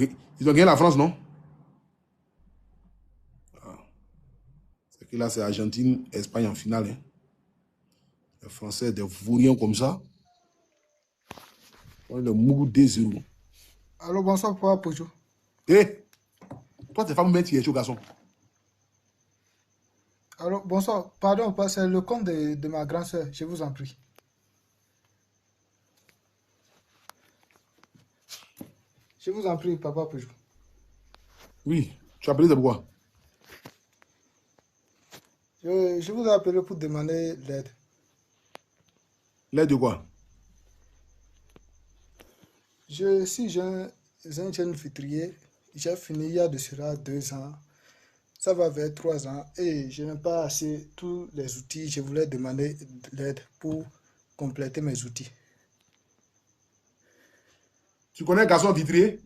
ils ont gagné la France, non? Ah. C'est que là, c'est Argentine, Espagne en finale. Hein. Les Français, des vauriens comme ça. On est le Mougou 2-0. Allô, bonsoir, Papa Pojo. Eh, toi, t'es femme, mais tu es chaud, garçon. Allô, bonsoir. Pardon, c'est le compte de ma grand-sœur, je vous en prie. Je vous en prie, Papa Pojo. Oui, tu as appelé de pourquoi? Je vous ai appelé pour demander l'aide. L'aide de quoi? Si j'ai un jeune vitrier, j'ai fini il y a de cela 2 ans. Ça va vers 3 ans et je n'ai pas assez tous les outils. Je voulais demander de l'aide pour compléter mes outils. Tu connais un garçon vitrier?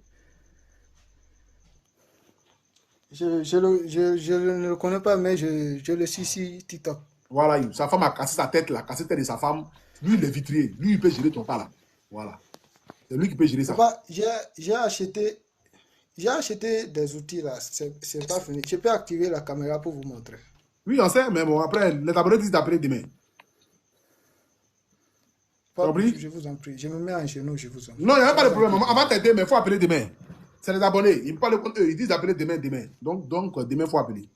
Je ne le connais pas, mais je le suis sur TikTok. Voilà, sa femme a cassé sa tête, la cassé la tête de sa femme. Lui, il est vitrier. Lui, il peut gérer ton cas là. Voilà. C'est lui qui peut gérer ça. Papa, j'ai acheté des outils là. C'est pas fini. Je peux activer la caméra pour vous montrer. Oui, on sait, mais bon, après, les abonnés disent d'appeler demain. Papa, je vous en prie. Je me mets en genoux, je vous en prie. Non, il n'y a pas de problème. Avant t'aider, mais il faut appeler demain. C'est les abonnés. Ils parlent contre eux. Ils disent d'appeler demain. Donc demain, il faut appeler.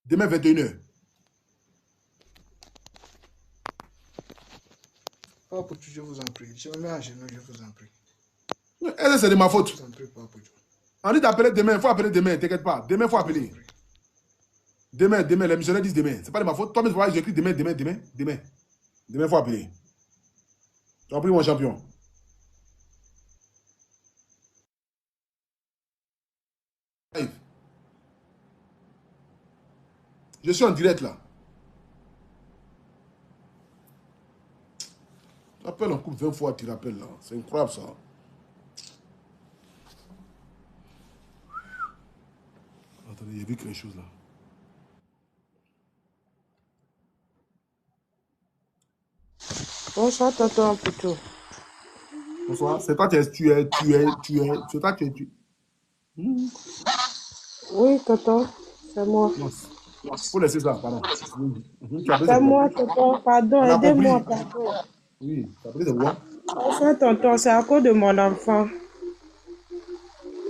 Demain, 21h. Papa, je vous en prie. Je me mets en genoux, je vous en prie. C'est de ma faute. Je vous en prie, Papa. On dit d'appeler demain. Il faut appeler demain. T'inquiète pas. Demain, il faut appeler. Demain. Les missionnaires disent demain. Ce n'est pas de ma faute. Toi-même, j'ai écrit demain. Demain, il faut appeler. Tu as pris mon champion. Je suis en direct là. Tu appelles en couple 20 fois, tu rappelles là. C'est incroyable ça. Attendez, j'ai vu quelque chose là. Bonsoir, tonton Poutou. Bonsoir. C'est toi, c'est toi, tu es. Oui, tonton, c'est moi. Il faut laisser ça, pardon. C'est moi, tonton, pardon, aidez-moi, pardon. Oui, tu as appelé de quoi? Bonsoir, tonton, c'est à cause de mon enfant.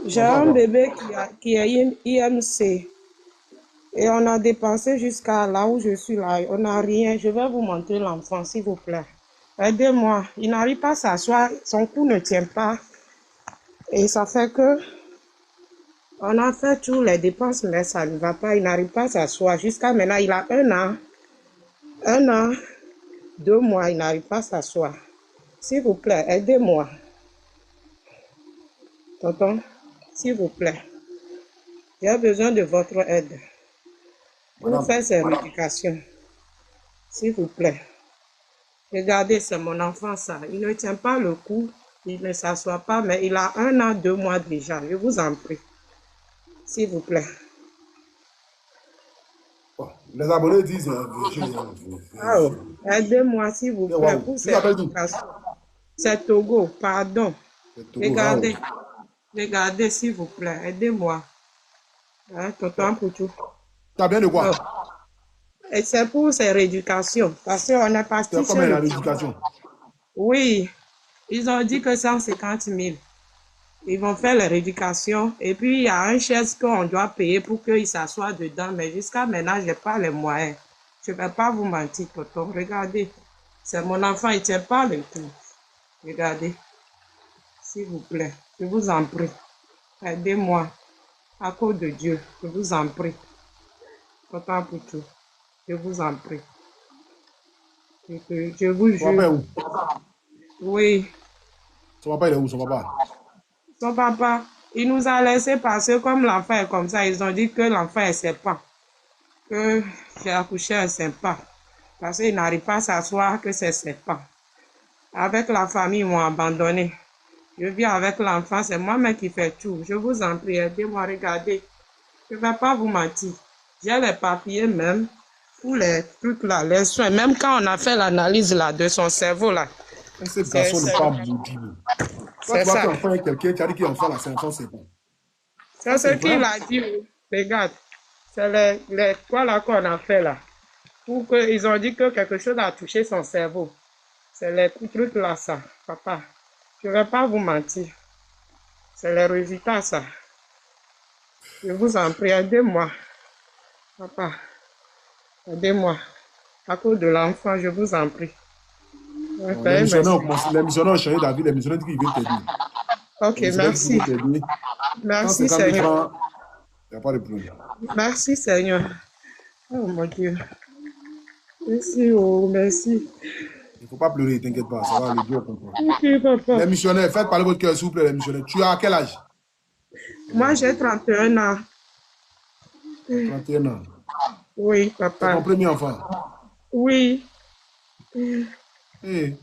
J'ai un bébé qui est IMC. Et on a dépensé jusqu'à là où je suis là. On n'a rien. Je vais vous montrer l'enfant, s'il vous plaît. Aidez-moi. Il n'arrive pas à s'asseoir. Son cou ne tient pas. Et ça fait que on a fait toutes les dépenses, mais ça ne va pas. Il n'arrive pas à s'asseoir. Jusqu'à maintenant, il a 1 an. 1 an, 2 mois, il n'arrive pas à s'asseoir. S'il vous plaît, aidez-moi. Tonton, s'il vous plaît. J'ai besoin de votre aide pour faire ces rééducations. S'il vous plaît. Regardez, c'est mon enfant, ça. Il ne tient pas le cou. Il ne s'assoit pas, mais il a 1 an, 2 mois déjà. Je vous en prie. S'il vous plaît. Les abonnés disent... Aidez-moi, s'il vous plaît, pour ces rééducations. C'est Togo, pardon. Regardez. Regardez, s'il vous plaît. Aidez-moi. Hein, tonton Poutou. T'as bien de quoi? Et c'est pour ces rééducations. Parce qu'on est parti sur combien la rééducation? Oui. Ils ont dit que 150 000. Ils vont faire la rééducation. Et puis, il y a un chaise qu'on doit payer pour qu'il s'assoie dedans. Mais jusqu'à maintenant, je n'ai pas les moyens. Je ne vais pas vous mentir, tonton. Regardez. C'est mon enfant, il ne tient pas le tout. Regardez. S'il vous plaît. Je vous en prie. Aidez-moi. À cause de Dieu. Je vous en prie. Tonton Poutou. Je vous en prie. Je vous jure. Son papa est où? Oui. Son papa, il est où, son papa? Son papa, il nous a laissé passer comme l'enfant est comme ça. Ils ont dit que l'enfant est sympa. Que j'ai accouché un sympa. Parce qu'il n'arrive pas à s'asseoir, que c'est sympa. Avec la famille, ils m'ont abandonné. Je vis avec l'enfant, c'est moi-même qui fais tout. Je vous en prie, aidez-moi, regardez. Je ne vais pas vous mentir. J'ai les papiers même. Tous les trucs là, les soins, même quand on a fait l'analyse là de son cerveau là. Ce garçon n'est pas maudit. Toi, tu vois qu'un enfant est quelqu'un, tu as dit qu'il est enfant là, c'est enfant, c'est bon. C'est ce c'est qu'il incroyable. a dit. Regarde, c'est les quoi là qu'on a fait là. Pour que, ils ont dit que quelque chose a touché son cerveau. C'est les trucs là, ça, papa. Je ne vais pas vous mentir. C'est les résultats, ça. Je vous en prie, aidez-moi. Papa, aidez-moi. À cause de l'enfant, je vous en prie. Non, les Merci. missionnaires ont changé d'avis. Les missionnaires disent qu'ils veulent t'aider. Ok, Les missionnaires disent qu'ils merci. veulent t'aider. Merci, 150 000 Seigneur. francs, il n'y a pas de problème. Merci, Seigneur. Oh mon Dieu. Merci, oh, merci. Il ne faut pas pleurer, t'inquiète pas. Ça va, le Dieu comprend. Ok, papa. Les missionnaires, faites parler votre cœur, s'il vous plaît, les missionnaires. Tu as quel âge? Moi, j'ai 31 ans. 31 ans. Oui, C'est ton papa. premier enfant. Oui. Eh,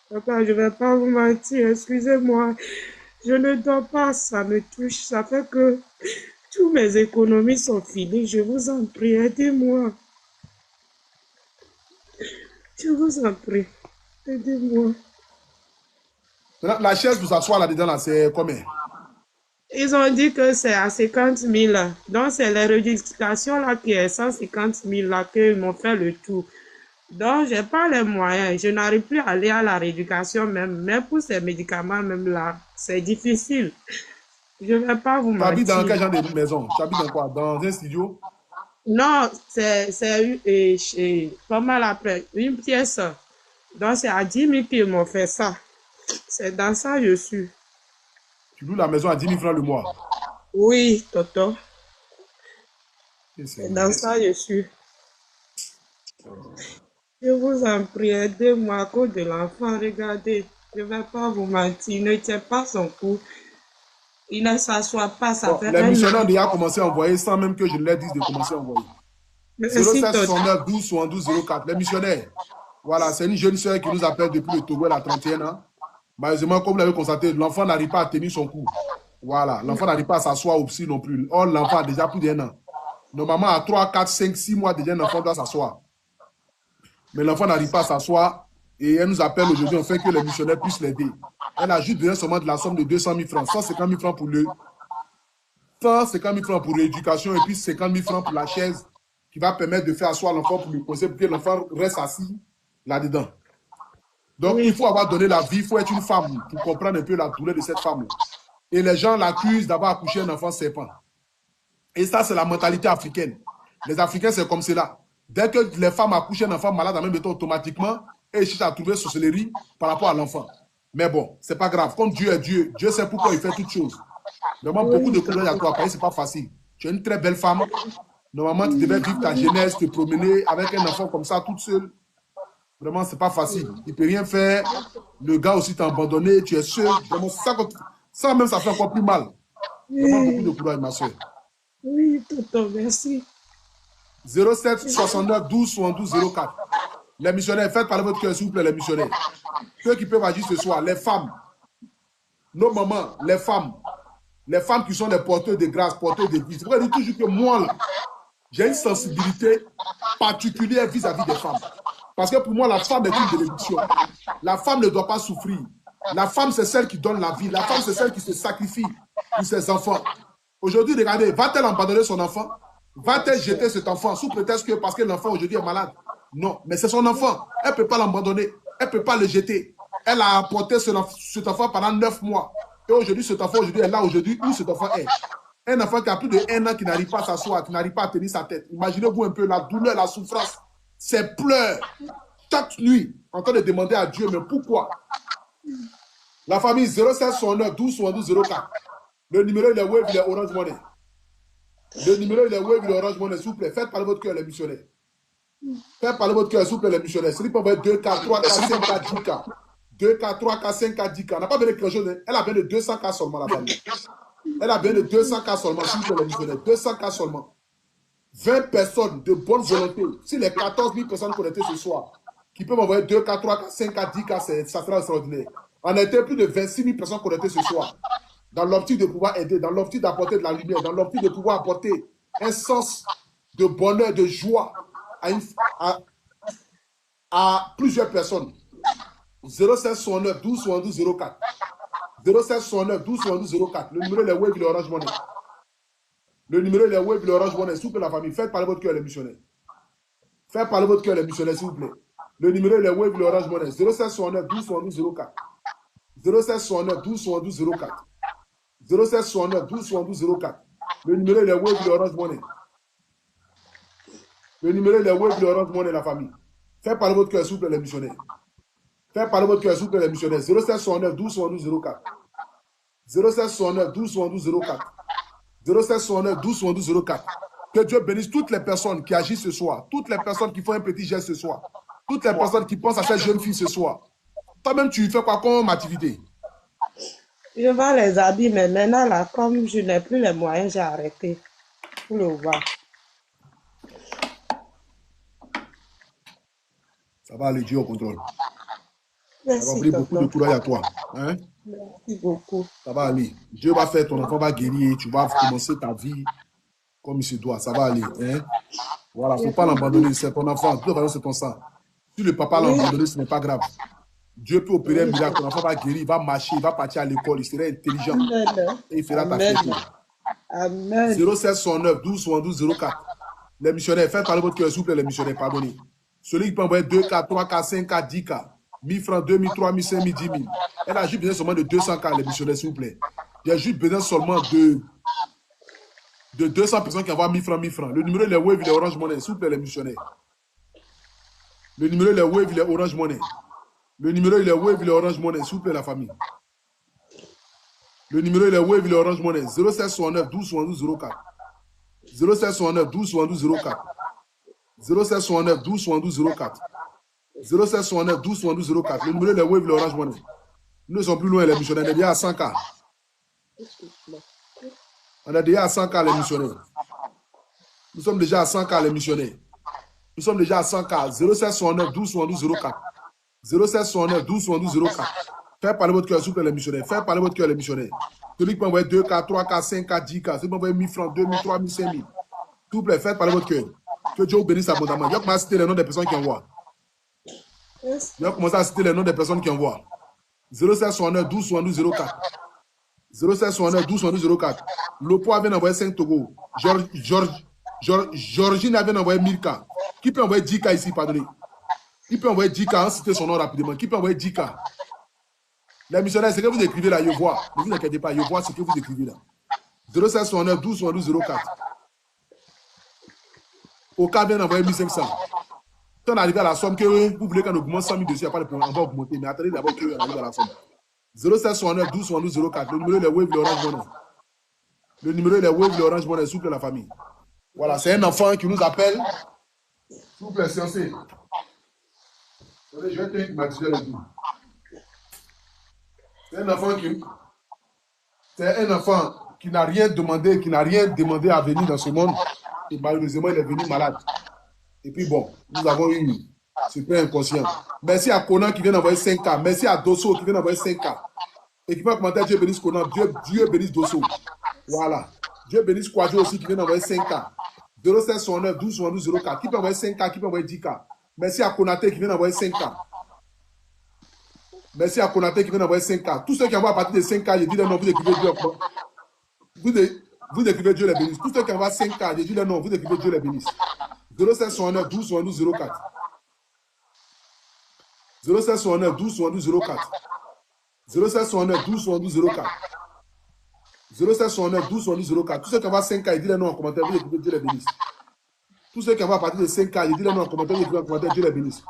Papa, je ne vais pas vous mentir, excusez-moi. Je ne dors pas, ça me touche. Ça fait que toutes mes économies sont finies. Je vous en prie, aidez-moi. Je vous en prie, aidez-moi. La chaise pour s'asseoir là-dedans, là, c'est combien? Ils ont dit que c'est à 50 000. Donc, c'est les rééducations là qui est 150 000 là qu'ils m'ont fait le tour. Donc, je n'ai pas les moyens. Je n'arrive plus à aller à la rééducation même. Mais pour ces médicaments même là, c'est difficile. Je ne vais pas vous Tu habites dans mentir. quel genre de maison? Tu habites dans quoi? Dans un studio? Non, c'est pas mal après. Une pièce. Donc, c'est à 10 000 qu'ils m'ont fait ça. C'est dans ça que je suis. Tu loues la maison à 10 000 francs le mois. Oui, Toto. Et C'est dans ça que je suis. Je vous en prie, aidez-moi à cause de l'enfant. Regardez, je ne vais pas vous mentir. Il ne tient pas son coup. Il ne s'assoit pas. Ça Bon, fait les un missionnaires ont an. déjà commencé à envoyer sans même que je leur dise de commencer à envoyer. Merci, 07 Toto. 69 12 72 04. Les missionnaires. Voilà, c'est une jeune soeur qui nous appelle depuis le Togo, elle a 31 ans. Malheureusement, comme vous l'avez constaté, l'enfant n'arrive pas à tenir son coup. Voilà, l'enfant n'arrive pas à s'asseoir aussi non plus. Or, l'enfant a déjà plus d'un an. Normalement, à 3, 4, 5, 6 mois, déjà, un enfant doit s'asseoir. Mais l'enfant n'arrive pas à s'asseoir et elle nous appelle aujourd'hui afin que les missionnaires puissent l'aider. Elle a juste besoin seulement de la somme de 200 000 francs, 150 000 francs pour 150 000 francs pour l'éducation et puis 50 000 francs pour la chaise qui va permettre de faire asseoir l'enfant pour lui poser pour que l'enfant reste assis là-dedans. Donc, il faut avoir donné la vie, il faut être une femme pour comprendre un peu la douleur de cette femme. Et les gens l'accusent d'avoir accouché un enfant serpent. Et ça, c'est la mentalité africaine. Les Africains, c'est comme cela. Dès que les femmes accouchent un enfant malade, en même temps, automatiquement, ils cherchent à trouver sorcellerie par rapport à l'enfant. Mais bon, c'est pas grave. Comme Dieu est Dieu, Dieu sait pourquoi il fait toutes choses. Vraiment, beaucoup de courage à toi. C'est pas facile. Tu es une très belle femme. Normalement, tu devais vivre ta jeunesse, te promener avec un enfant comme ça, toute seule. Vraiment, c'est pas facile. Il ne peut rien faire. Le gars aussi t'a abandonné. Tu es seul. Vraiment, ça même, ça fait encore plus mal. Vraiment, beaucoup de courage, ma soeur. Oui, Toto, merci. 07 69 12 72 04. Les missionnaires, faites parler votre cœur, s'il vous plaît, les missionnaires. Ceux qui peuvent agir ce soir, les femmes, nos mamans, les femmes qui sont des porteurs de grâce, porteurs de vie. C'est pourquoi je dis toujours que moi, là, j'ai une sensibilité particulière vis-à-vis des femmes. Parce que pour moi, la femme est une bénédiction. La femme ne doit pas souffrir. La femme, c'est celle qui donne la vie. La femme, c'est celle qui se sacrifie pour ses enfants. Aujourd'hui, regardez, va-t-elle abandonner son enfant? Va-t-elle jeter cet enfant sous prétexte que parce que l'enfant aujourd'hui est malade? Non, mais c'est son enfant. Elle ne peut pas l'abandonner. Elle ne peut pas le jeter. Elle a apporté cet enfant pendant 9 mois. Et aujourd'hui, cet enfant est là aujourd'hui où cet enfant est. Un enfant qui a plus de 1 an qui n'arrive pas à s'asseoir, qui n'arrive pas à tenir sa tête. Imaginez-vous un peu la douleur, la souffrance, ses pleurs. Chaque nuit, en train de demander à Dieu, mais pourquoi? La famille 07 69 12 72 04. Le numéro, il est Wave, il est Orange Money. Le numéro, il est Wave, il est Orange Money. S'il vous plaît, faites parler votre cœur, les missionnaires. Faites parler votre cœur, s'il vous plaît, les missionnaires. Celui qui peut envoyer 2, 4, 3, 4, 5, 4, 10 K. 2, 4, 3, 4, 5, 4, 10 K. Elle n'a pas besoin de quelque chose. Elle a besoin de 200 K seulement, la famille. Elle a besoin de 200 K seulement, s'il vous plaît, les missionnaires. 200 K seulement. 20 personnes de bonne volonté. Si les 14 000 personnes connectées ce soir, qui peuvent envoyer 2, 4, 3, 4, 5, 4, 10 K, ça sera extraordinaire. On a été plus de 26 000 personnes connectées ce soir. Dans l'optique de pouvoir aider, dans l'optique d'apporter de la lumière, dans l'optique de pouvoir apporter un sens de bonheur, de joie à plusieurs personnes. 07 69 12 72 04. 0769 12 72 04. Le numéro, les Wave, il est Orange Money. Le numéro, les Wave, il est Orange Money. S'il vous plaît, la famille, faites parler votre cœur, les missionnaires. Faites parler votre cœur, les missionnaires, s'il vous plaît. Le numéro, les Wave, il est Orange Money. 0769 12 72 04. 0769 12 72 04. 0769 12 72 04. Le numéro, il est Wave, il est Orange Money. Le numéro, il est Wave, il est Orange Money, la famille. Faites parler votre cœur, s'il vous plaît, les missionnaires. Faites parler votre cœur, s'il vous plaît, les missionnaires. 0769 12 72 04. 0769 12 72 04. 0769 12 72 04. Que Dieu bénisse toutes les personnes qui agissent ce soir. Toutes les personnes qui font un petit geste ce soir. Toutes les personnes qui pensent à cette jeune fille ce soir. Toi-même, tu fais quoi comme activité? Je vends les habits, mais maintenant, là, comme je n'ai plus les moyens, j'ai arrêté pour le voir. Ça va aller, Dieu au contrôle. Ça va Merci, ouvrir beaucoup de tonton. courage à toi. Hein? Merci beaucoup. Ça va aller. Dieu va faire, ton enfant va guérir. Tu vas commencer ta vie comme il se doit. Ça va aller. Hein? Voilà, il ne faut pas l'abandonner. C'est ton enfant. De toute façon, c'est ton sang. Si le papa l'a Oui, abandonné, ce n'est pas grave. Dieu peut opérer un oui. miracle. Ton enfant va guérir, il va marcher, il va partir à l'école, il sera intelligent Amen. et il fera ta Amen. fierté. Amen. 0769 12 72 04. Les missionnaires, faites parler votre cœur, s'il vous plaît, les missionnaires, pardonnez. Celui qui peut envoyer 2K, 3K, 5K, 10K, 1000 francs, 2000, 3000, 5000, 10 000. Elle a juste besoin seulement de 200K, les missionnaires, s'il vous plaît. Il y a juste besoin seulement de 200 personnes qui envoient 1000 francs, 1000 francs. Le numéro, il est Wave, il est Orange Money, s'il vous plaît, les missionnaires. Le numéro, il est Wave, il est Orange Money. Le numéro, il est Wave, il est Orange Money, s'il vous plaît, la famille. Le numéro, il est Wave, il est Orange Money. 0769 12 72 04. 0769 12 72 04. 0769 12 72 04. 0769 12 72 04. Le numéro, il est Wave, il est Orange Money. Nous ne sommes plus loin, les missionnaires. On est déjà à 100K. On est déjà à 100K, les missionnaires. Nous sommes déjà à 100K, les missionnaires. Nous sommes déjà à 100K. 0769 12 72 04. 0769 12 72 04. Faites parler votre cœur, s'il vous plaît, les missionnaires. Faites parler votre cœur, les missionnaires. Celui qui peut envoyer 2K, 3K, 5K, 10K. Celui qui peut envoyer 1000 francs, 2000, 3000, 5000. S'il vous plaît, faites parler votre cœur. Que Dieu vous bénisse abondamment. Je vais commencer à citer les noms des personnes qui envoient. Yes. Je vais commencer à citer les noms des personnes qui envoient. 0769 12 72 04. 0769 12 72 04. Lopo vient d'envoyer 5 Togo. Georgine vient d'envoyer 1000K. Qui peut envoyer 10K ici, pardonnez? Qui peut envoyer 10K? Citez son nom rapidement. Qui peut envoyer 10K? Les missionnaires, ce que vous écrivez là, je vois. Ne vous inquiétez pas, je vois ce que vous écrivez là. 0769 12 72 04. Oka vient d'envoyer 1500. Si on arrive à la somme que vous voulez qu'on augmente 100 000 dessus, il n'y a pas de problème, on va augmenter. Mais attendez d'abord qu'on arrive à la somme. 0769 12 72 04. Le numéro, il est Wave, il est Orange Money. Le numéro, il est Wave, il est Orange Money, s'il vous plaît, la famille. Voilà, c'est un enfant qui nous appelle. S'il vous plaît, censé. Je vais te climatiser le tout. C'est un enfant qui n'a rien demandé à venir dans ce monde. Et malheureusement, il est venu malade. Et puis bon, nous avons eu ce père inconscient. Merci à Conan qui vient d'envoyer 5K. Merci à Dosso qui vient d'envoyer 5K. Et qui peut commenter Dieu bénisse Conan. Dieu bénisse Dosso. Voilà. Dieu bénisse Kwadjo aussi qui vient d'envoyer 5K. 0769 12 72 04. Qui peut envoyer 5K, qui peut envoyer 10K. Merci à Konaté qui vient d'envoyer 5K. Merci à Konaté qui vient d'envoyer 5K. Tous ceux qui envoient à partir de 5K, je dis le nom, vous écrivez Dieu. Vous écrivez Dieu les bénisse. Tous ceux qui envoient 5K, je dis le nom, vous écrivez Dieu les bénisse. 0769 12 72 04. 0769 12 72 04. 0769 12 72 04. 0769 12 72 04. Tous ceux qui envoient 5K, je dis le nom en commentaire, vous écrivez Dieu les bénisse. Tous ceux qui envoient à partir de 5K, je dis le nom en commentaire, vous écrivez en commentaire, Dieu les bénisse.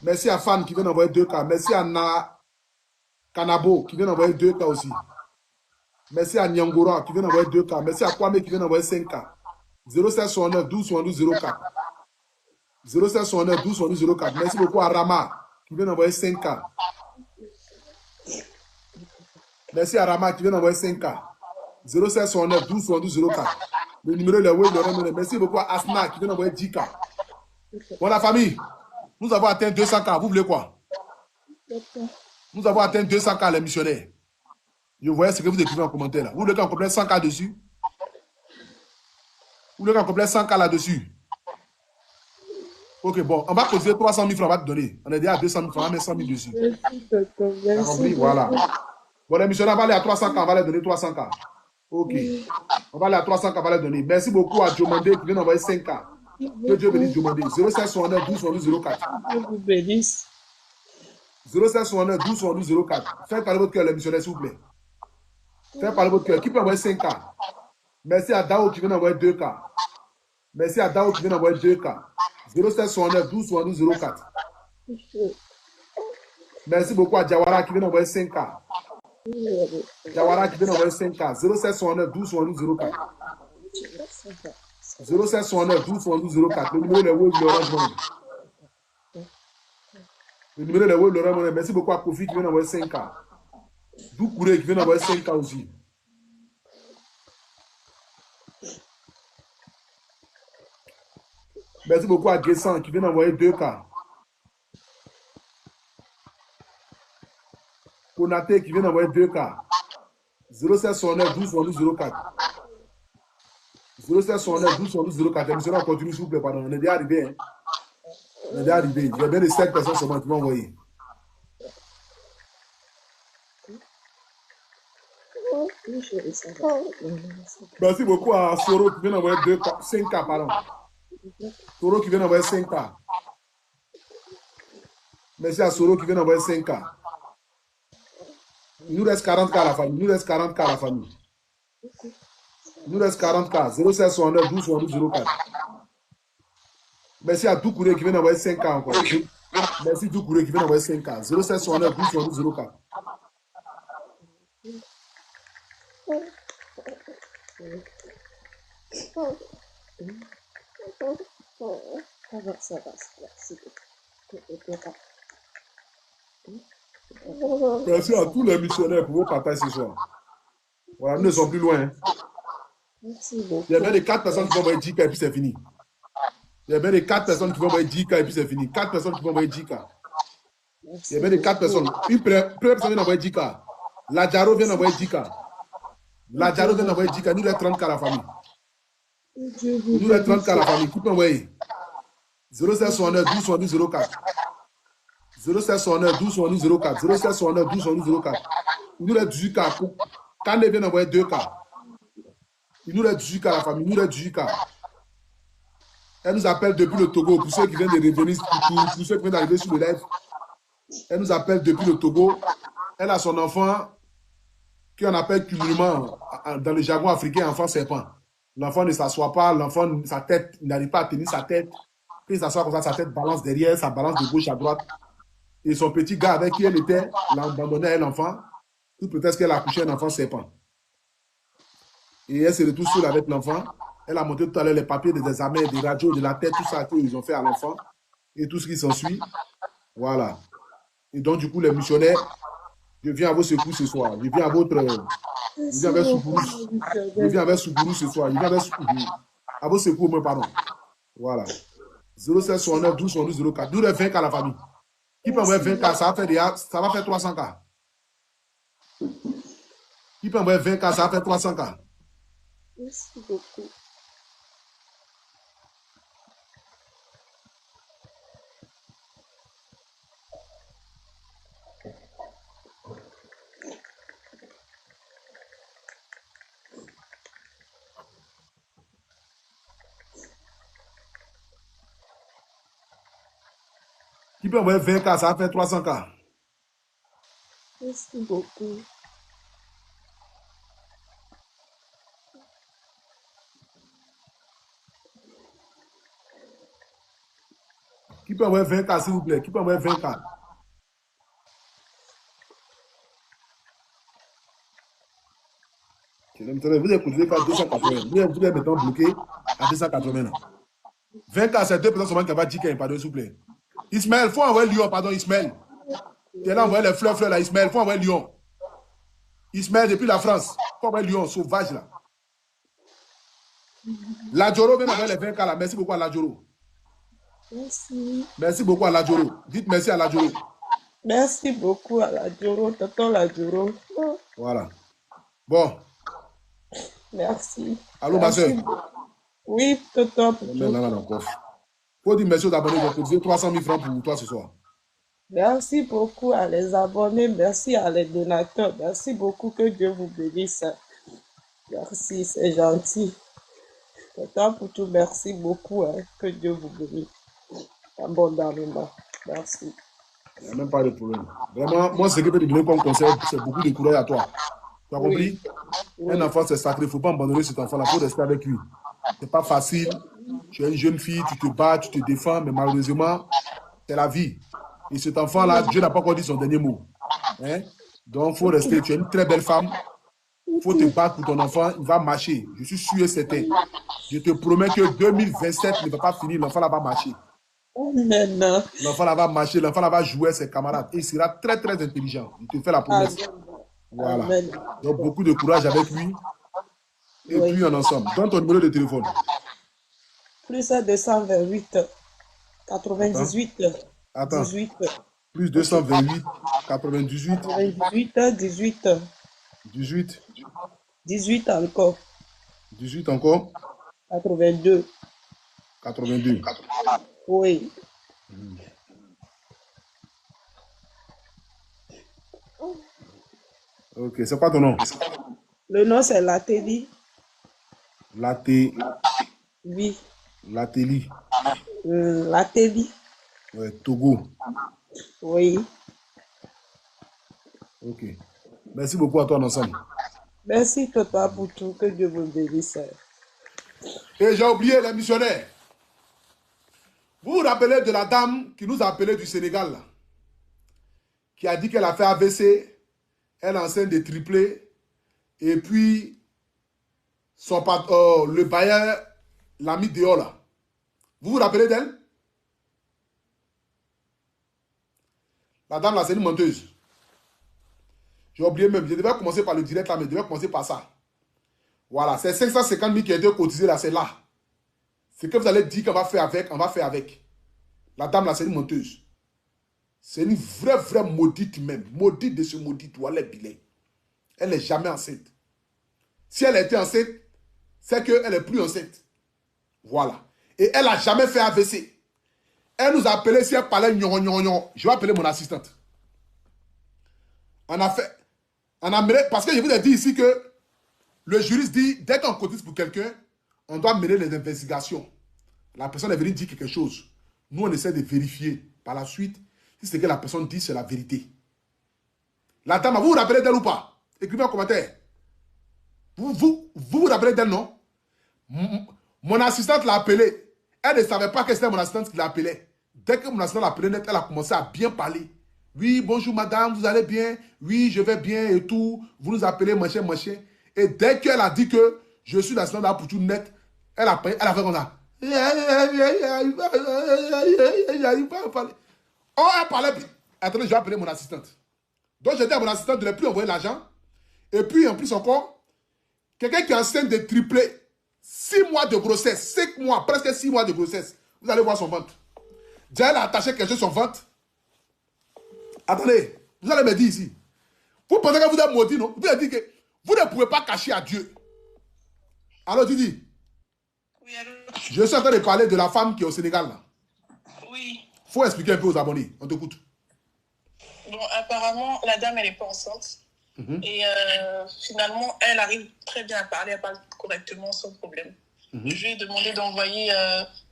Merci à Fan qui vient d'envoyer 2K. Merci à Kanabo qui vient d'envoyer 2K aussi. Merci à Nyangora qui vient d'envoyer 2K. Merci à Kwame qui vient d'envoyer 5K. 0769 12 72 04. 0769 12 72 04. Merci beaucoup à Rama qui vient d'envoyer 5K. Merci à Rama qui vient d'envoyer 5K. 0769 12 72 04. Le numéro est le. Merci beaucoup à Asna qui vient d'envoyer 10K. Bon, la famille, nous avons atteint 200K. Vous voulez quoi? Nous avons atteint 200K, les missionnaires. Je voyais ce que vous écrivez en commentaire là. Vous voulez qu'on complète 100K dessus? Vous voulez qu'on complète 100K là-dessus? Ok, bon, on va poser 300 000 francs, on va te donner. On est déjà à 200 000 francs, on va mettre 100 000 dessus. Merci, tonton. T'as compris? Voilà. Bon, les missionnaires, on va aller à 300K, on va leur donner 300K. Ok. On va aller à 300K, on va leur donner. Merci beaucoup à Diomandé qui vient d'envoyer 5K. Que Dieu bénisse Diomandé. 0769 12 72 04. Dieu vous bénisse. 0769 12 72 04. Faites parler votre cœur, les missionnaires, s'il vous plaît. Faites parler votre cœur. Qui peut envoyer 5K? Merci à Dao qui vient d'envoyer 2K. Merci à Dao qui vient d'envoyer 2K. 0769 12 72 04. Merci beaucoup à Jawara qui vient d'envoyer 5K. Jawara qui vient d'envoyer 5K. 0769 12 72 04. 0769 12 72 04. Le numéro de Wave Laurent Money. Le numéro de Wave Laurent Money. Merci beaucoup à Kofi qui vient d'envoyer 5K. Doukouré qui vient d'envoyer 5K aussi. Merci beaucoup à Guessan qui vient d'envoyer 2K. Konaté qui vient d'envoyer 2K. 0769 12 72 04. 0769 12 72 04. L'émission on continue s'il vous plaît, pardon. On est déjà arrivé. Hein? On est déjà arrivé. Il y a bien de 7 personnes seulement qui vont envoyer. Merci beaucoup à Soro qui vient d'envoyer 5K, pardon. Soro qui vient d'envoyer 5K. Merci à Soro qui vient d'envoyer 5K. Il nous reste 40K à la famille. Il nous reste 40K à la famille. Il nous reste 40K. 0769 12 72 04. Merci à Doukouré qui vient d'envoyer 5K encore. Merci Doukouré qui vient d'envoyer 5K. 0769 12 72 04. Merci à tous les missionnaires pour vos partages ce soir. Voilà, nous ne sommes plus loin. Hein. Merci beaucoup. Il y a bien des 4 personnes qui vont envoyer 10K et puis c'est fini. Il y a bien des 4 personnes qui vont envoyer 10K et puis c'est fini. 4 personnes qui vont envoyer 10K. Il y a bien des 4 personnes. Une première personne vient d'envoyer 10K. Ladjaro vient d'envoyer 10K. Ladjaro vient d'envoyer 10K. Nous, les 30K à la famille. Nous, les 30K à la famille. Qui peut envoyer 0769 12 72 04. 0769 12 72 04. 0769 12 72 04. Nous, les 18K. Kande vient d'envoyer 2K. Il nous reste 18K à la famille, il nous reste 18K. Elle nous appelle depuis le Togo, pour ceux qui viennent de revenir, pour ceux qui viennent d'arriver sur le live. Elle nous appelle depuis le Togo. Elle a son enfant, qu'on appelle cumulement, dans le jargon africain, enfant serpent. L'enfant ne s'assoit pas, l'enfant, sa tête, il n'arrive pas à tenir sa tête. Puis il s'assoit comme ça, sa tête balance derrière, ça balance de gauche à droite. Et son petit gars avec qui elle était, l'a abandonné à l'enfant. Ou peut-être qu'elle a accouché un enfant serpent. Et elle se retrouve seule avec l'enfant. Elle a monté tout à l'heure les papiers des examens, des radios, de la tête, tout ça qu'ils ont fait à l'enfant. Et tout ce qui s'ensuit. Voilà. Et donc, du coup, les missionnaires, je viens à vos secours ce soir. Je viens à votre... Je viens avec Soukourou. Je viens avec Soukourou ce soir. Je viens avec Soukourou. À vos secours, moi, pardon. Voilà. 0769 12 72 04. D'où les 20K à la famille. Qui peut envoyer 20K? Ça va faire 300K. Qui peut envoyer 20K? Ça va faire 300K. Merci beaucoup. Qui peut envoyer 20K? Ça va faire 300K. Merci beaucoup. Qui peut envoyer 20K, s'il vous plaît? Qui peut envoyer 20K? Vous écoutez pas 280. Vous êtes maintenant bloqué à 280. 20K, c'est 2 personnes seulement qui va dire qu'il n'y a pas de, s'il vous plaît. Ismaël, il faut envoyer Lyon, pardon, Ismaël. Tu es là, envoyer les fleurs là, Ismaël, il faut envoyer Lyon. Ismaël, depuis la France, il faut envoyer Lyon, sauvage là. Ladjoro vient envoyer les 20K là. Merci beaucoup à Ladjoro. Merci. Merci beaucoup à Ladjoro. Dites merci à Ladjoro. Merci beaucoup à Ladjoro, tonton Ladjoro. Voilà. Bon. Merci. Allô, ma soeur. Oui, tonton. Il faut dire merci aux abonnés qui ont cotisé 300 000 francs pour toi ce soir. Merci beaucoup à les abonnés, merci à les donateurs, merci beaucoup, que Dieu vous bénisse. Merci, c'est gentil. Tata Poutou, merci beaucoup, hein, que Dieu vous bénisse abondamment. Merci. Il n'y a même pas de problème. Vraiment, moi, ce que je peux te donner comme conseil, c'est beaucoup de courage à toi. Tu as Oui, compris? Un oui. enfant, c'est sacré. Il ne faut pas abandonner cet enfant-là. Il faut rester avec lui. Ce n'est pas facile. Tu es une jeune fille, tu te bats, tu te défends, mais malheureusement, c'est la vie. Et cet enfant-là, Dieu n'a pas encore dit son dernier mot. Hein? Donc, il faut rester. Tu es une très belle femme. Il faut te battre pour ton enfant. Il va marcher. Je suis sûr et certain. Je te promets que 2027 ne va pas finir. L'enfant là va marcher. Amen. L'enfant là va marcher. L'enfant là va jouer avec ses camarades. Et il sera très, très intelligent. Je te fais la promesse. Amen. Voilà. Amen. Donc, beaucoup de courage avec lui. Et Oui. puis, en ensemble. Donne ton numéro de téléphone. Plus 228, Attends. 98, Attends. 18, Plus 228, 98, 98, 18, 18, 18 encore, 18 encore, 82. 82. Oui. Ok, c'est quoi ton nom? Le nom, c'est Latéli. Laté, Oui. Latéli. Latéli. Ouais, Togo. Oui. Ok. Merci beaucoup à toi, en ensemble. Merci, Papa, pour tout. Que Dieu vous bénisse. Et j'ai oublié les missionnaires. Vous vous rappelez de la dame qui nous a appelé du Sénégal, là, qui a dit qu'elle a fait AVC, elle est enceinte de triplé, et puis le bailleur l'a mis dehors là. Vous vous rappelez d'elle? La dame là, c'est une menteuse. J'ai oublié même, je devais commencer par le direct là, mais je devais commencer par ça. Voilà, c'est 550 000 qui a été cotisé là, c'est là. Ce que vous allez dire qu'on va faire avec, on va faire avec. La dame là, c'est une menteuse. C'est une vraie maudite même. Maudite de ce maudit, ou elle est bilée. Elle n'est jamais enceinte. Si elle était enceinte, c'est qu'elle n'est plus enceinte. Voilà. Et elle n'a jamais fait AVC. Elle nous a appelé, si elle parlait gnon. Je vais appeler mon assistante. On a fait, parce que je vous ai dit ici que le juriste dit, dès qu'on cotise pour quelqu'un, on doit mener les investigations. La personne est venue dire quelque chose. Nous, on essaie de vérifier par la suite si ce que la personne dit, c'est la vérité. La dame, vous vous rappelez d'elle ou pas? Écrivez en commentaire. Vous rappelez d'elle, non? Mon assistante l'a appelée. Elle ne savait pas que c'était mon assistante qui l'appelait. Dès que mon assistante l'a appelée, elle a commencé à bien parler. Oui, bonjour madame, vous allez bien? Oui, je vais bien et tout. Vous nous appelez, machin. Et dès qu'elle a dit que je suis l'assistante pour tout net, elle a fait comme ça. Oh, elle parlait. Attendez, je vais appeler mon assistante. Donc, j'ai dit à mon assistante de ne plus envoyer l'argent. Et puis, en plus encore, quelqu'un qui est enceinte de triplé, 6 mois de grossesse, 5 mois, presque 6 mois de grossesse. Vous allez voir son ventre. Déjà, elle a attaché quelque chose sur son ventre. Attendez, vous allez me dire ici. Vous pensez que vous êtes maudit, non? Vous avez dit que vous ne pouvez pas cacher à Dieu. Alors, tu dis. Oui, allô? Je suis en train de parler de la femme qui est au Sénégal, là. Oui. Il faut expliquer un peu aux abonnés. On t'écoute. Bon, apparemment, la dame, elle n'est pas enceinte. Et finalement, elle arrive très bien à parler, elle parle correctement, sans problème. Je lui ai demandé d'envoyer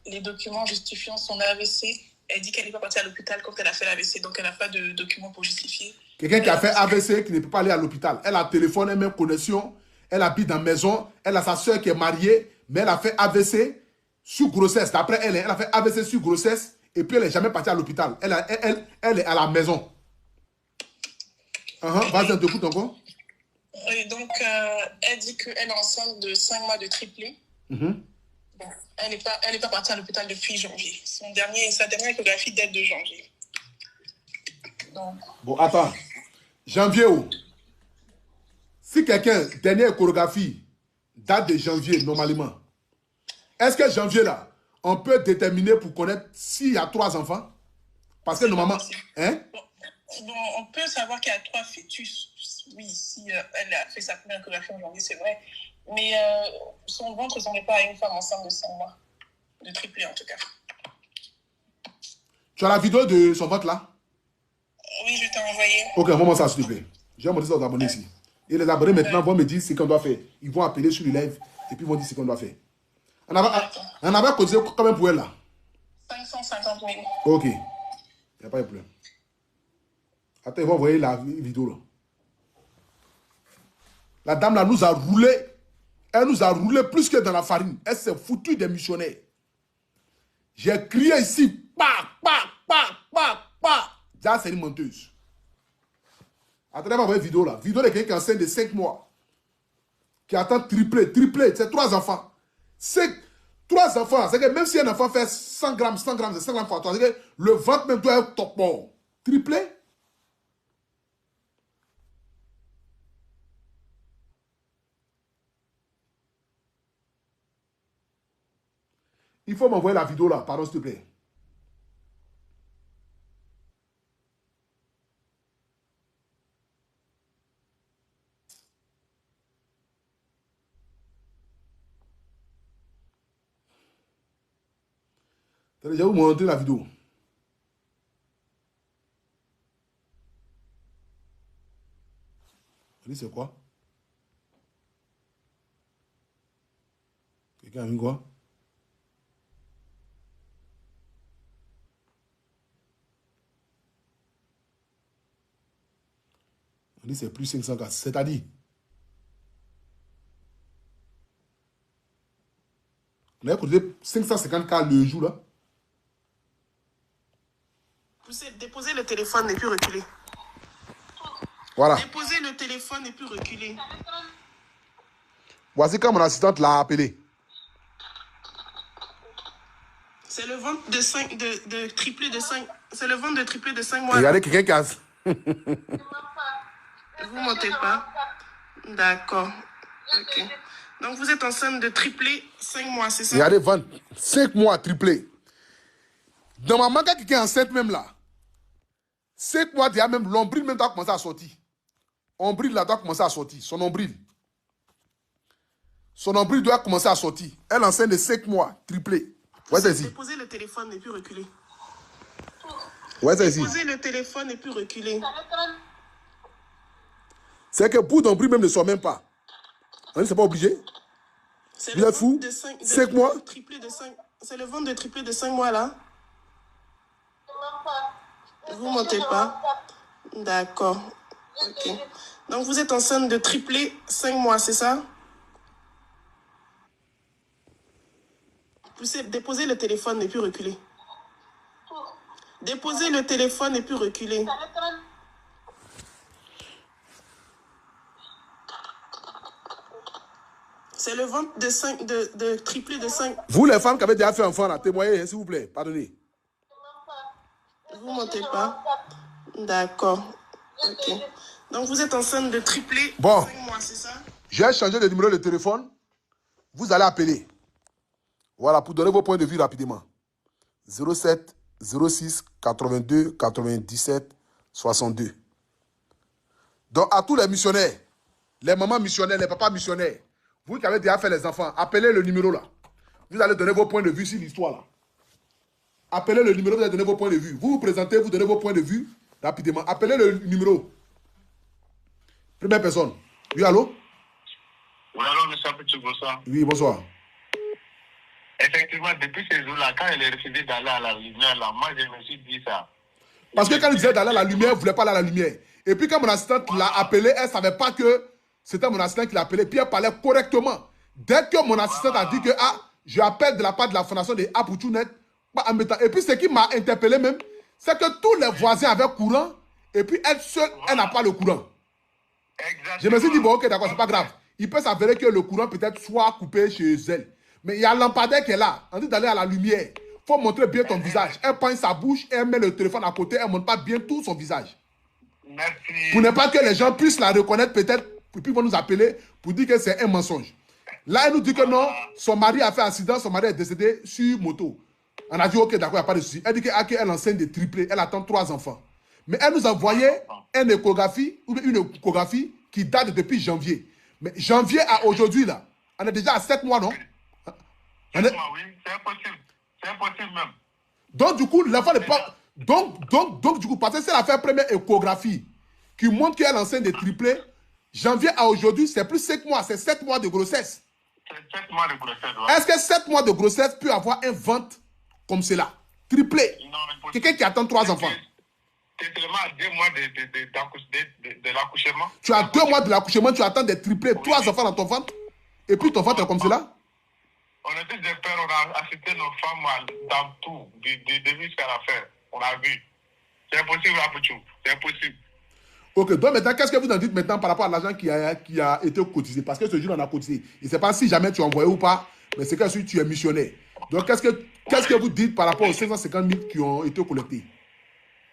les documents justifiant son AVC. Elle dit qu'elle n'est pas partie à l'hôpital quand elle a fait l'AVC, donc elle n'a pas de documents pour justifier. Quelqu'un qui a fait AVC, qui ne peut pas aller à l'hôpital. Elle a téléphone, elle a même connexion, elle habite dans la maison, elle a sa soeur qui est mariée, mais elle a fait AVC sur grossesse. D'après elle, elle a fait AVC sur grossesse, et puis elle n'est jamais partie à l'hôpital. Elle est à la maison. Vas-y, on t'écoute encore. Et donc, elle dit qu'elle est enceinte de 5 mois de triplé. Bon, elle n'est pas partie à l'hôpital depuis janvier. Sa dernière échographie date de janvier. Donc... Bon, attends. Janvier où? Si quelqu'un, dernière échographie, date de janvier, normalement, est-ce que janvier, là, on peut déterminer pour connaître s'il y a 3 enfants? Parce que normalement... Hein? Bon, on peut savoir qu'il y a 3 fœtus. Oui, si elle a fait sa première échographie en janvier, c'est vrai. Mais son ventre ne ressemblait pas à une femme enceinte de 5 mois. De triplé, en tout cas. Tu as la vidéo de son ventre là? Oui, je t'ai envoyé. Ok, envoie-moi ça, s'il te plaît. Je vais montrer ça aux abonnés ici. Et les abonnés maintenant vont me dire ce qu'on doit faire. Ils vont appeler sur le live et puis ils vont dire ce qu'on doit faire. On avait causé combien pour elle là? 550 000. Ok. Il n'y a pas de problème. Attends, ils vont envoyer la vidéo là. La dame là nous a roulé. Elle nous a roulé plus que dans la farine. Elle s'est foutue des missionnaires. J'ai crié ici. Ça, c'est une menteuse. Attendez, on va voir une vidéo là. Vidéo de quelqu'un qui est enceinte de 5 mois. Qui attend triplé. C'est 3 enfants. 3 enfants. C'est que même si un enfant fait 100 grammes, c'est 100 grammes fois 3. C'est que le ventre même doit être top bon. Triplé. Il faut m'envoyer la vidéo là. Pardon, s'il te plaît. Je vais vous montrer la vidéo. C'est quoi? Quelqu'un a vu quoi? On dit c'est plus 504. C'est-à-dire, on a cotisé 550K le jour là. Déposez le téléphone et puis reculer. Voilà. Déposez le téléphone et puis reculer. Voici quand mon assistante l'a appelé. C'est le ventre de 5, de triplé de 5. C'est le ventre de triplé de 5 mois. Regardez quelqu'un qui a... Vous ne montez pas. D'accord. Ok. Donc vous êtes enceinte de triplé 5 mois, c'est ça? Regardez, 5 mois triplé. Dans ma maman, quelqu'un est enceinte même là. 5 mois déjà même, l'ombril même doit commencer à sortir. Ombril là doit commencer à sortir. Son ombril. Son nombril doit commencer à sortir. Elle enceinte de 5 mois, triplé. Ouais, c'est ici. Déposez le téléphone et puis reculer. Ouais, c'est ici. Déposez le téléphone et puis reculer. C'est que pour nombril même ne sort même pas. On n'est pas obligé. Vous êtes fou? 5 mois. C'est le ventre de triplé de 5 mois là. Vous ne montez pas. D'accord. Ok. Donc vous êtes enceinte de triplé 5 mois, c'est ça? Déposez le téléphone et puis reculez. Déposez le téléphone et puis reculez. C'est le ventre de triplé de 5. Vous les femmes qui avez déjà fait enfant là, témoignez, s'il vous plaît. Pardonnez. Vous ne montez pas. D'accord. Ok. Donc vous êtes enceinte de triplé 5 mois, c'est ça? J'ai changé de numéro de téléphone. Vous allez appeler. Voilà, pour donner vos points de vue rapidement. 07 06 82 97 62. Donc, à tous les missionnaires, les mamans missionnaires, les papas missionnaires, vous qui avez déjà fait les enfants, appelez le numéro là. Vous allez donner vos points de vue sur l'histoire là. Appelez le numéro, vous allez donner vos points de vue. Vous vous présentez, vous donnez vos points de vue rapidement. Appelez le numéro. Première personne. Oui, allô? Oui, allô, monsieur Petit, bonsoir. Oui, bonsoir. Effectivement, depuis ces jours-là, quand elle est refusée d'aller à la lumière, là, moi, je me suis dit ça. Parce que quand il disait d'aller à la lumière, elle ne voulait pas aller à la lumière. Et puis quand mon assistante l'a appelé, elle ne savait pas que c'était mon assistant qui l'a appelé. Puis elle parlait correctement. Dès que mon assistante a dit que je appelle de la part de la fondation de Apouchounet, et puis ce qui m'a interpellé même, c'est que tous les voisins avaient courant, et puis elle seule, elle n'a pas le courant. Exactement. Je me suis dit, bon, ok, d'accord, c'est pas grave. Il peut s'avérer que le courant peut-être soit coupé chez elle. Mais il y a un lampadaire qui est là. On dit d'aller à la lumière. Il faut montrer bien ton visage. Elle prend sa bouche, elle met le téléphone à côté, elle ne montre pas bien tout son visage. Merci. Pour ne pas que les gens puissent la reconnaître peut-être, puis ils vont nous appeler pour dire que c'est un mensonge. Là, elle nous dit que non, son mari a fait accident, son mari est décédé sur moto. On a dit, ok, d'accord, il n'y a pas de souci. Elle dit qu'elle enceinte des triplés, elle attend 3 enfants. Mais elle nous a envoyé une échographie, qui date depuis janvier. Mais janvier à aujourd'hui, là, on est déjà à 7 mois, non? Oui, c'est impossible. C'est impossible même. Donc, du coup, l'enfant n'est pas... Donc, du coup, parce que c'est la fait première échographie qui montre qu'elle est enceinte de triplé, janvier à aujourd'hui, c'est plus 5 mois, c'est 7 mois de grossesse. C'est 7 mois de grossesse. Ouais. Est-ce que 7 mois de grossesse peut avoir un ventre comme cela? Triplé. Quelqu'un qui attend 3 enfants. C'est seulement à 2 mois de l'accouchement. Tu as 2 mois de l'accouchement, tu attends des triplés, 3 enfants dans ton ventre, et puis ton ventre est comme cela? On a tous des pères, on a assisté nos femmes dans tout, du début jusqu'à la fin. On a vu. C'est impossible, Apouchou. C'est impossible. Ok, donc maintenant, qu'est-ce que vous en dites maintenant par rapport à l'argent qui a été cotisé? Parce que ce jour, on a cotisé. Je ne sais pas si jamais tu as envoyé ou pas, mais c'est que tu es missionnaire. Donc, qu'est-ce que vous dites par rapport aux 550 000 qui ont été collectés?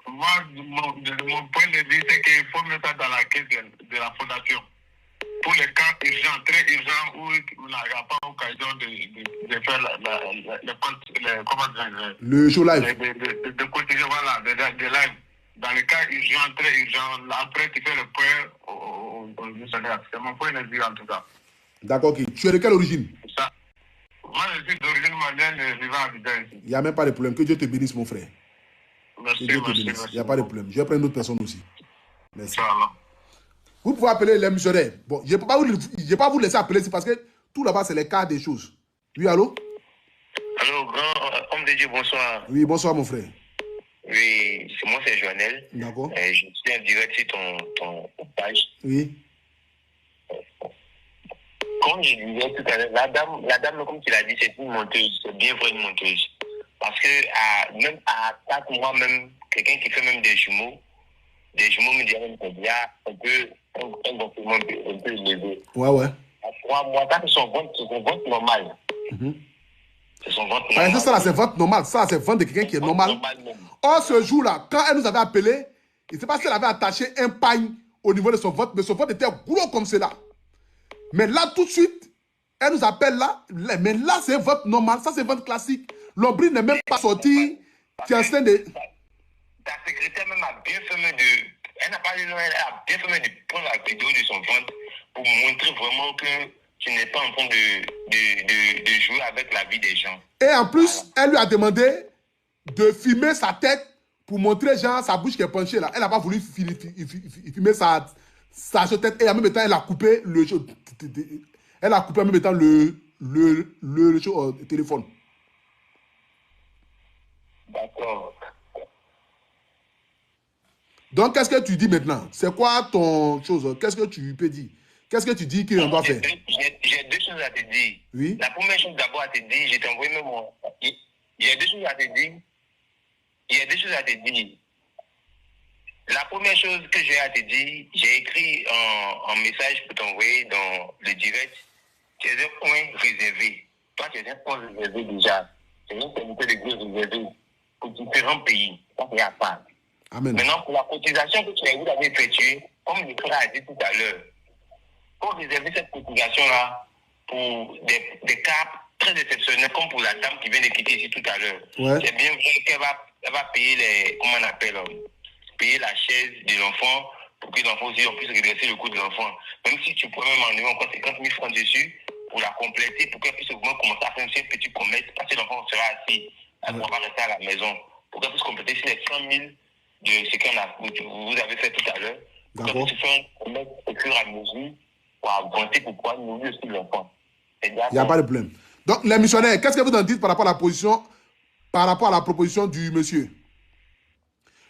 Moi, mon point de vue, c'est qu'il faut mettre ça dans la caisse de la fondation. Pour les cas urgents, très urgents, où on n'a pas l'occasion de faire le show live. De cotiser, voilà, de live. Dans les cas urgents, très urgents, après tu fais le point au missionnaire. C'est mon point de vue en tout cas. D'accord, ok. Tu es de quelle origine? Ça. Moi, je suis d'origine malienne, vivant à Abidjan ici. Il n'y a même pas de problème. Que Dieu te bénisse, mon frère. Merci, merci. Il n'y a pas de problème. Je vais prendre une autre personne aussi. Merci. Inch'Allah. Vous pouvez appeler les missionnaires. Bon, je ne vais pas vous laisser appeler ici parce que tout là-bas, c'est les cas des choses. Oui, allô? Allô, grand homme de Dieu, bonsoir. Oui, bonsoir, mon frère. Oui, c'est moi, c'est Joannel. D'accord. Je suis en direct sur ton page. Oui. Comme je disais tout à l'heure, la dame, comme tu l'as dit, c'est une monteuse. C'est bien vrai une monteuse. Parce que même à 4 mois, même, quelqu'un qui fait même des jumeaux me dirait qu'il y a un gonflement un peu élevé. Ouais. À 3 mois, ça, c'est son ventre normal. C'est son ventre normal. C'est ça, là, c'est ventre normal. Ça, c'est ventre de quelqu'un qui est normal. Or, ce jour-là, quand elle nous avait appelé, il ne sait pas si elle avait attaché un pagne au niveau de son ventre, mais son ventre était gros comme cela. Mais là, tout de suite, elle nous appelle là, mais là, c'est un ventre normal, ça, c'est un ventre classique. L'ombril n'est même pas sorti. Tu es en train de... Ta secrétaire même a bien fait elle n'a pas dit non, elle a bien fait de prendre la vidéo de son ventre pour montrer vraiment que tu n'es pas en train de jouer avec la vie des gens. Et en plus, elle lui a demandé de filmer sa tête pour montrer genre sa bouche qui est penchée là. Elle n'a pas voulu filmer sa tête et en même temps, elle a coupé le elle a coupé en même temps le téléphone. D'accord. Donc, qu'est-ce que tu dis maintenant? C'est quoi ton chose? Qu'est-ce que tu peux dire? Qu'est-ce que tu dis qu'on doit faire? J'ai 2 choses à te dire. Oui. La première chose d'abord à te dire, je t'ai envoyé même mon... Il y a 2 choses à te dire. La première chose que j'ai à te dire, j'ai écrit un message pour t'envoyer dans le direct. Tu es un point réservé. Toi, tu es un point réservé déjà. C'est une communauté de Dieu réservée pour différents pays. Ça, c'est à part. Amen. Maintenant, pour la cotisation que vous avez effectuée, comme le frère a dit tout à l'heure, pour réserver cette cotisation-là pour des cas très exceptionnels, comme pour la dame qui vient de quitter ici tout à l'heure. Ouais. C'est bien vrai qu'elle va payer comment on appelle, payer la chaise de l'enfant pour que l'enfant aussi on puisse redresser le coût de l'enfant. Même si tu pourrais même enlever encore 50 000 francs dessus pour la compléter, pour qu'elle puisse au moins commencer à faire un petit commerce, parce que l'enfant sera assis, elle ne pourra pas rester à la maison, pour qu'elle puisse compléter sur les 100 000 de ce que vous avez fait tout à l'heure, pour qu'elle puisse faire un commerce au fur et à mesure pour avancer, pour pouvoir nourrir aussi l'enfant. Il n'y a pas de problème. Donc, les missionnaires, qu'est-ce que vous en dites par rapport à la proposition du monsieur?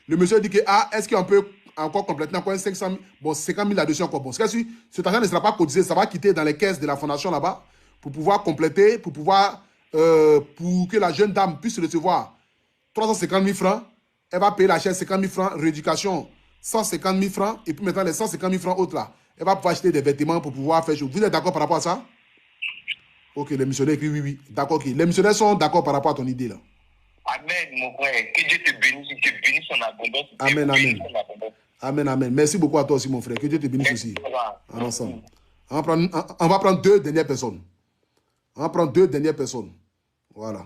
Le monsieur dit que, est-ce qu'on peut encore compléter encore 500 000, bon, 50 000 là-dessus encore. Bon, c'est que cet argent ne sera pas cotisé, ça va quitter dans les caisses de la fondation là-bas pour pouvoir compléter, pour que la jeune dame puisse recevoir 350 000 francs. Elle va payer la chaise 50 000 francs, rééducation 150 000 francs, et puis maintenant les 150 000 francs autres là, elle va pouvoir acheter des vêtements pour pouvoir faire chose. Vous êtes d'accord par rapport à ça? Ok, les missionnaires, oui. D'accord, ok. Les missionnaires sont d'accord par rapport à ton idée là. Amen, mon frère. Que Dieu te bénisse en abondance. Amen. Merci beaucoup à toi aussi, mon frère. Que Dieu te bénisse aussi. Ensemble. On va prendre 2 dernières personnes. Voilà.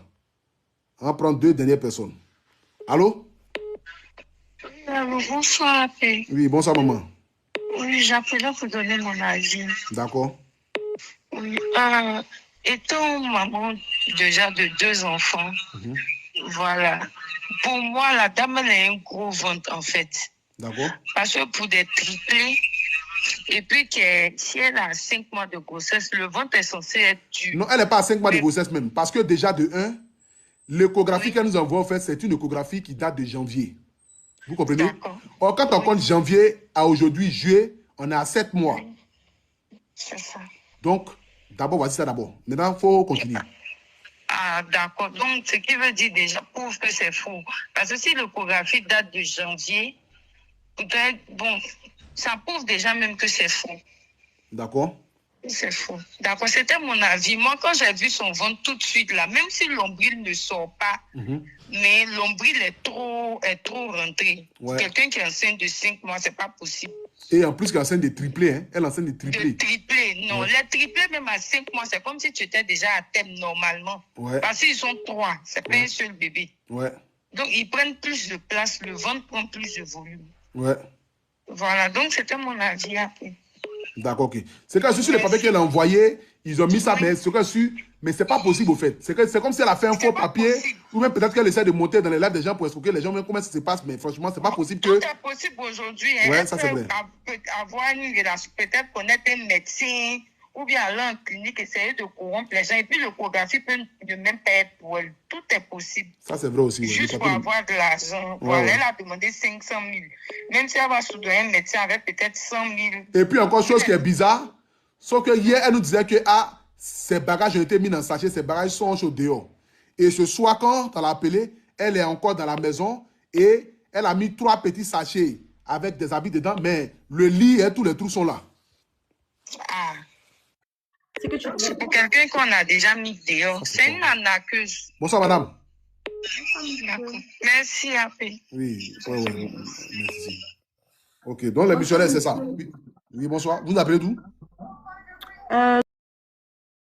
On va prendre 2 dernières personnes. Allô? Bonsoir, Père. Oui, bonsoir, maman. Oui, j'appelais pour donner mon avis. D'accord. Oui, étant maman déjà de 2 enfants, Voilà. Pour moi, la dame, elle a un gros ventre, en fait. D'accord. Parce que pour des triplés, et puis si elle a 5 mois de grossesse, le ventre est censé être dur. Non, elle n'est pas à 5 mois de grossesse même. Parce que déjà, de 1, l'échographie qu'elle nous envoie, en fait, c'est une échographie qui date de janvier. Vous comprenez? Or, quand on compte janvier à aujourd'hui, juillet, on est à 7 mois. Oui. C'est ça. Donc, d'abord, voici ça d'abord. Maintenant, il faut continuer. Ah, d'accord. Donc, ce qui veut dire déjà, prouve que c'est faux. Parce que si l'échographie date de janvier, peut-être, bon, ça prouve déjà même que c'est faux. D'accord. C'est faux. D'accord, c'était mon avis. Moi, quand j'ai vu son ventre tout de suite, là, même si l'ombril ne sort pas, mais l'ombril est trop rentré. Ouais. Quelqu'un qui est enceinte de 5 mois, c'est pas possible. Et en plus, qu'elle est enceinte de triplés. Hein? Elle est enceinte de triplés. De triplés, non. Ouais. Les triplés, même à 5 mois, c'est comme si tu étais déjà à terme normalement. Ouais. Parce qu'ils sont 3. C'est pas un seul bébé. Ouais. Donc, ils prennent plus de place. Le ventre prend plus de volume. Ouais. Voilà. Donc, c'était mon avis après. D'accord, ok. C'est que sur les papiers qu'elle a envoyés, ils ont mis ça, mais c'est que mais c'est pas possible au fait. C'est comme si elle a fait un faux papier, ou même peut-être qu'elle essaie de monter dans les lives des gens pour escroquer les gens, mais comment ça se passe, mais franchement, c'est pas possible que. Tout est possible aujourd'hui. Hein. Ouais, ça c'est vrai. Avoir une relation, peut-être connaître un médecin, ou bien aller en clinique, essayer de corrompre les gens. Et puis l'échographie peut ne même pas être pour elle. Tout est possible. Ça c'est vrai aussi. Juste pour avoir de l'argent. Ouais, voilà, ouais. elle a demandé 500 000. Même si elle va soudoyer un médecin avec peut-être 100 000. Et puis encore chose qui est bizarre, sauf que hier, elle nous disait que ses bagages ont été mis dans le sachet, ses bagages sont au dehors. Et ce soir, quand elle a appelé, elle est encore dans la maison et elle a mis 3 petits sachets avec des habits dedans, mais le lit et tous les trous sont là. Ah. C'est pour quelqu'un qu'on a déjà mis dehors. C'est une arnaqueuse. Bonsoir, madame. D'accord. Merci, Apé. Oui, ouais, merci. Ok, donc les missionnaires, c'est ça. Oui, bonsoir. Vous appelez d'où?